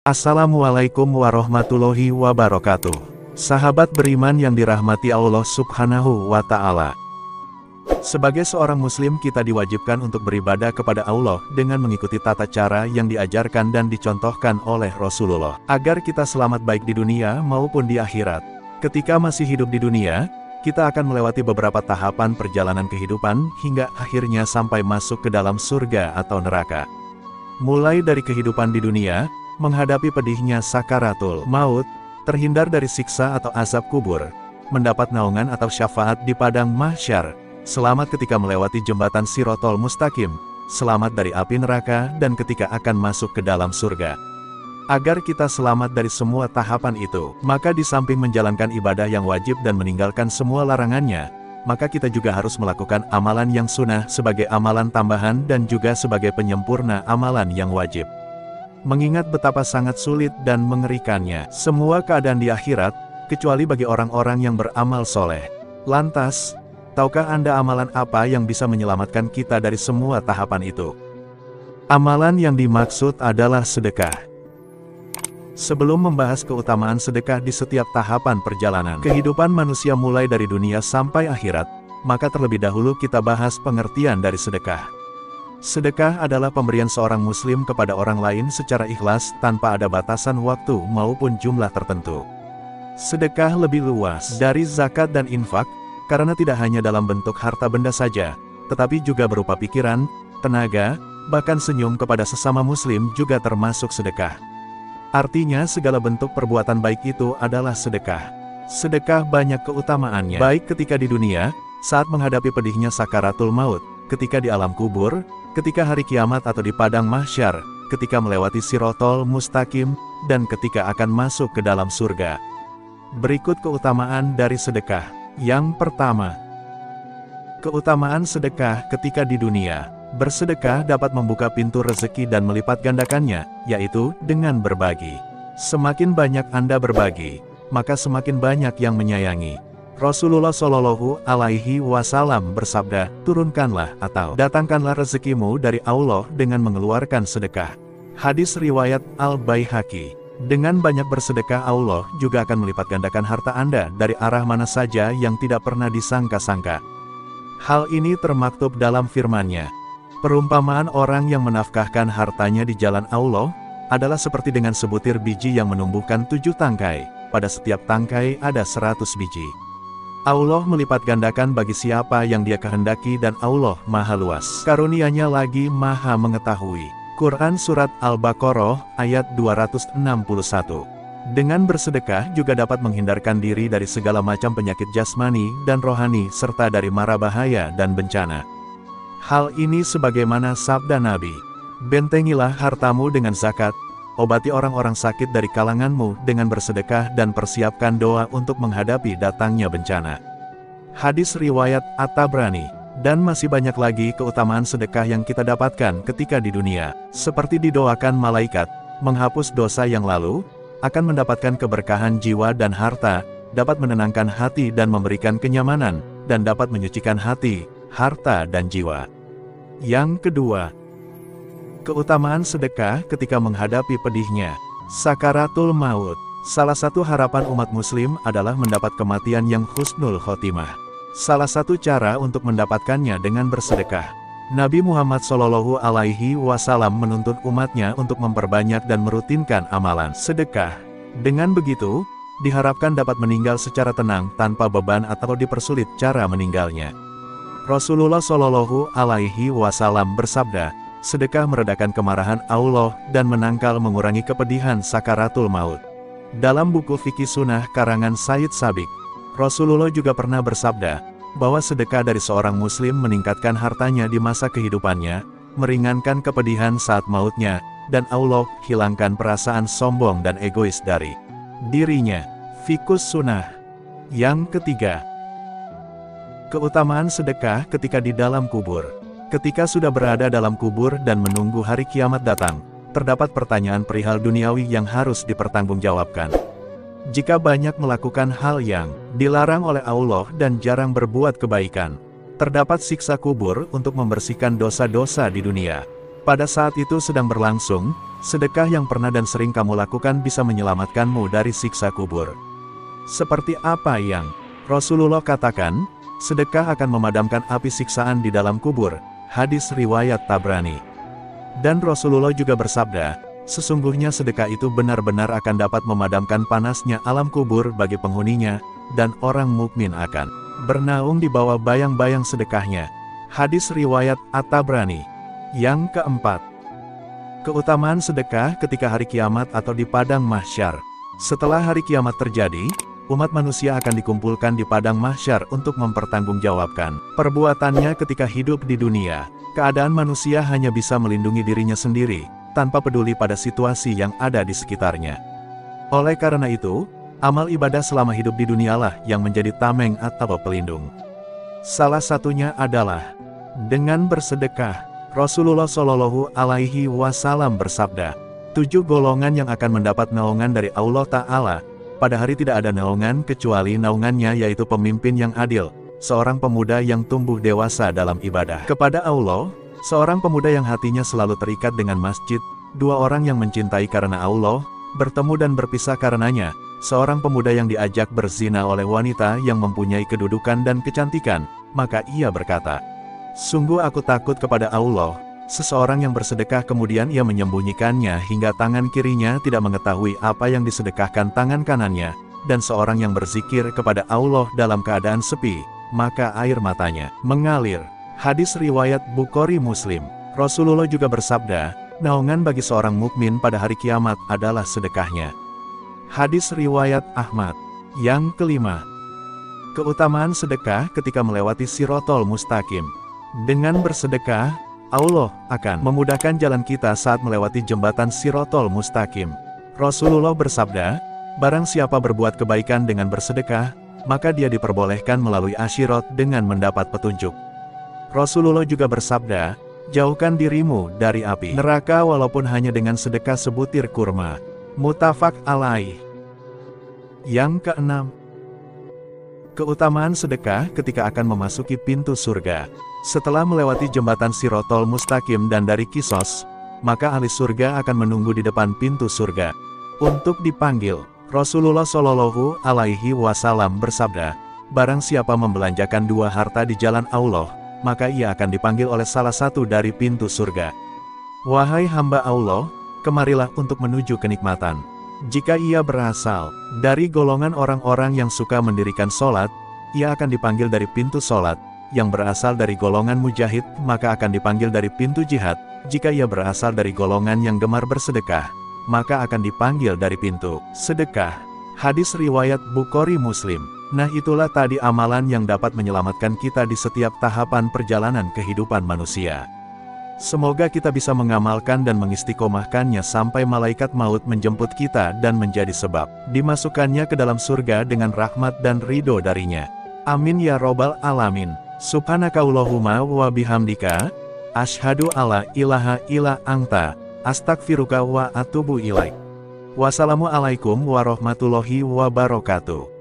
Assalamualaikum warahmatullahi wabarakatuh. Sahabat beriman yang dirahmati Allah Subhanahu wa Ta'ala. Sebagai seorang Muslim, kita diwajibkan untuk beribadah kepada Allah dengan mengikuti tata cara yang diajarkan dan dicontohkan oleh Rasulullah, agar kita selamat baik di dunia maupun di akhirat. Ketika masih hidup di dunia, kita akan melewati beberapa tahapan perjalanan kehidupan hingga akhirnya sampai masuk ke dalam surga atau neraka. Mulai dari kehidupan di dunia, menghadapi pedihnya sakaratul maut, terhindar dari siksa atau azab kubur, mendapat naungan atau syafaat di padang mahsyar, selamat ketika melewati jembatan Sirotol Mustaqim, selamat dari api neraka dan ketika akan masuk ke dalam surga. Agar kita selamat dari semua tahapan itu, maka di samping menjalankan ibadah yang wajib dan meninggalkan semua larangannya, maka kita juga harus melakukan amalan yang sunnah sebagai amalan tambahan dan juga sebagai penyempurna amalan yang wajib. Mengingat betapa sangat sulit dan mengerikannya semua keadaan di akhirat, kecuali bagi orang-orang yang beramal soleh. Lantas, tahukah Anda amalan apa yang bisa menyelamatkan kita dari semua tahapan itu? Amalan yang dimaksud adalah sedekah. Sebelum membahas keutamaan sedekah di setiap tahapan perjalanan kehidupan manusia mulai dari dunia sampai akhirat, maka terlebih dahulu kita bahas pengertian dari sedekah. Sedekah adalah pemberian seorang muslim kepada orang lain secara ikhlas tanpa ada batasan waktu maupun jumlah tertentu. Sedekah lebih luas dari zakat dan infak, karena tidak hanya dalam bentuk harta benda saja, tetapi juga berupa pikiran, tenaga, bahkan senyum kepada sesama muslim juga termasuk sedekah. Artinya segala bentuk perbuatan baik itu adalah sedekah. Sedekah banyak keutamaannya, baik ketika di dunia, saat menghadapi pedihnya sakaratul maut, ketika di alam kubur, ketika hari kiamat atau di padang mahsyar, ketika melewati Sirotol Mustaqim, dan ketika akan masuk ke dalam surga. Berikut keutamaan dari sedekah. Yang pertama, keutamaan sedekah ketika di dunia. Bersedekah dapat membuka pintu rezeki dan melipat gandakannya, yaitu dengan berbagi. Semakin banyak Anda berbagi, maka semakin banyak yang menyayangi. Rasulullah Shallallahu Alaihi Wasallam bersabda, turunkanlah atau datangkanlah rezekimu dari Allah dengan mengeluarkan sedekah. Hadis riwayat Al-Baihaqi. Dengan banyak bersedekah, Allah juga akan melipat gandakan harta Anda dari arah mana saja yang tidak pernah disangka-sangka. Hal ini termaktub dalam firman-Nya. Perumpamaan orang yang menafkahkan hartanya di jalan Allah adalah seperti dengan sebutir biji yang menumbuhkan 7 tangkai. Pada setiap tangkai ada 100 biji. Allah melipat gandakan bagi siapa yang Dia kehendaki dan Allah Maha Luas. Karunia-Nya lagi Maha Mengetahui. Quran Surat Al-Baqarah ayat 261. Dengan bersedekah juga dapat menghindarkan diri dari segala macam penyakit jasmani dan rohani serta dari mara bahaya dan bencana. Hal ini sebagaimana sabda Nabi, bentengilah hartamu dengan zakat, obati orang-orang sakit dari kalanganmu dengan bersedekah dan persiapkan doa untuk menghadapi datangnya bencana. Hadis riwayat At-Tabrani. Dan masih banyak lagi keutamaan sedekah yang kita dapatkan ketika di dunia, seperti didoakan malaikat, menghapus dosa yang lalu, akan mendapatkan keberkahan jiwa dan harta, dapat menenangkan hati dan memberikan kenyamanan, dan dapat menyucikan hati, harta dan jiwa. Yang kedua, keutamaan sedekah ketika menghadapi pedihnya sakaratul maut. Salah satu harapan umat muslim adalah mendapat kematian yang husnul khotimah. Salah satu cara untuk mendapatkannya dengan bersedekah. Nabi Muhammad Shallallahu Alaihi Wasallam menuntut umatnya untuk memperbanyak dan merutinkan amalan sedekah. Dengan begitu, diharapkan dapat meninggal secara tenang tanpa beban atau dipersulit cara meninggalnya. Rasulullah Shallallahu Alaihi Wasallam bersabda, sedekah meredakan kemarahan Allah dan menangkal mengurangi kepedihan sakaratul maut. Dalam buku Fikih Sunnah karangan Said Sabiq, Rasulullah juga pernah bersabda, bahwa sedekah dari seorang muslim meningkatkan hartanya di masa kehidupannya, meringankan kepedihan saat mautnya, dan Allah hilangkan perasaan sombong dan egois dari dirinya. Fikus Sunnah. Yang ketiga, keutamaan sedekah ketika di dalam kubur. Ketika sudah berada dalam kubur dan menunggu hari kiamat datang, terdapat pertanyaan perihal duniawi yang harus dipertanggungjawabkan. Jika banyak melakukan hal yang dilarang oleh Allah dan jarang berbuat kebaikan, terdapat siksa kubur untuk membersihkan dosa-dosa di dunia. Pada saat itu sedang berlangsung, sedekah yang pernah dan sering kamu lakukan bisa menyelamatkanmu dari siksa kubur. Seperti apa yang Rasulullah katakan, sedekah akan memadamkan api siksaan di dalam kubur. Hadis riwayat Tabrani. Dan Rasulullah juga bersabda, sesungguhnya sedekah itu benar-benar akan dapat memadamkan panasnya alam kubur bagi penghuninya, dan orang mukmin akan bernaung di bawah bayang-bayang sedekahnya. Hadis riwayat At-Tabrani. Yang keempat, keutamaan sedekah ketika hari kiamat atau di padang mahsyar. Setelah hari kiamat terjadi, umat manusia akan dikumpulkan di padang mahsyar untuk mempertanggungjawabkan perbuatannya ketika hidup di dunia. Keadaan manusia hanya bisa melindungi dirinya sendiri, tanpa peduli pada situasi yang ada di sekitarnya. Oleh karena itu, amal ibadah selama hidup di dunialah yang menjadi tameng atau pelindung. Salah satunya adalah dengan bersedekah. Rasulullah Shallallahu Alaihi Wasallam bersabda, 7 golongan yang akan mendapat naungan dari Allah Ta'ala. Pada hari tidak ada naungan kecuali naungannya, yaitu pemimpin yang adil, seorang pemuda yang tumbuh dewasa dalam ibadah kepada Allah, seorang pemuda yang hatinya selalu terikat dengan masjid, 2 orang yang mencintai karena Allah, bertemu dan berpisah karenanya, seorang pemuda yang diajak berzina oleh wanita yang mempunyai kedudukan dan kecantikan, maka ia berkata, sungguh aku takut kepada Allah. Seseorang yang bersedekah kemudian ia menyembunyikannya hingga tangan kirinya tidak mengetahui apa yang disedekahkan tangan kanannya, dan seorang yang berzikir kepada Allah dalam keadaan sepi, maka air matanya mengalir. Hadis riwayat Bukhari Muslim. Rasulullah juga bersabda, naungan bagi seorang mukmin pada hari kiamat adalah sedekahnya. Hadis riwayat Ahmad. Yang kelima, keutamaan sedekah ketika melewati Shirotol Mustaqim. Dengan bersedekah, Allah akan memudahkan jalan kita saat melewati jembatan Shirotol Mustaqim. Rasulullah bersabda, barang siapa berbuat kebaikan dengan bersedekah, maka dia diperbolehkan melalui Ashirot dengan mendapat petunjuk. Rasulullah juga bersabda, jauhkan dirimu dari api neraka walaupun hanya dengan sedekah sebutir kurma. Muttafaq alaih. Yang keenam, keutamaan sedekah ketika akan memasuki pintu surga. Setelah melewati jembatan Shirotol Mustaqim dan dari Kisos, maka ahli surga akan menunggu di depan pintu surga untuk dipanggil. Rasulullah Shallallahu Alaihi Wasallam bersabda, barang siapa membelanjakan 2 harta di jalan Allah, maka ia akan dipanggil oleh salah satu dari pintu surga. Wahai hamba Allah, kemarilah untuk menuju kenikmatan. Jika ia berasal dari golongan orang-orang yang suka mendirikan sholat, ia akan dipanggil dari pintu sholat. Yang berasal dari golongan mujahid, maka akan dipanggil dari pintu jihad. Jika ia berasal dari golongan yang gemar bersedekah, maka akan dipanggil dari pintu sedekah. Hadis riwayat Bukhari Muslim. Nah, itulah tadi amalan yang dapat menyelamatkan kita di setiap tahapan perjalanan kehidupan manusia. Semoga kita bisa mengamalkan dan mengistiqomahkannya sampai malaikat maut menjemput kita dan menjadi sebab dimasukkannya ke dalam surga dengan rahmat dan ridho darinya. Amin ya robbal alamin. Subhanakallahumma wa bihamdika, asyhadu alla ilaha illa anta, astaghfiruka wa atubu ilaik. Wassalamualaikum warahmatullahi wabarakatuh.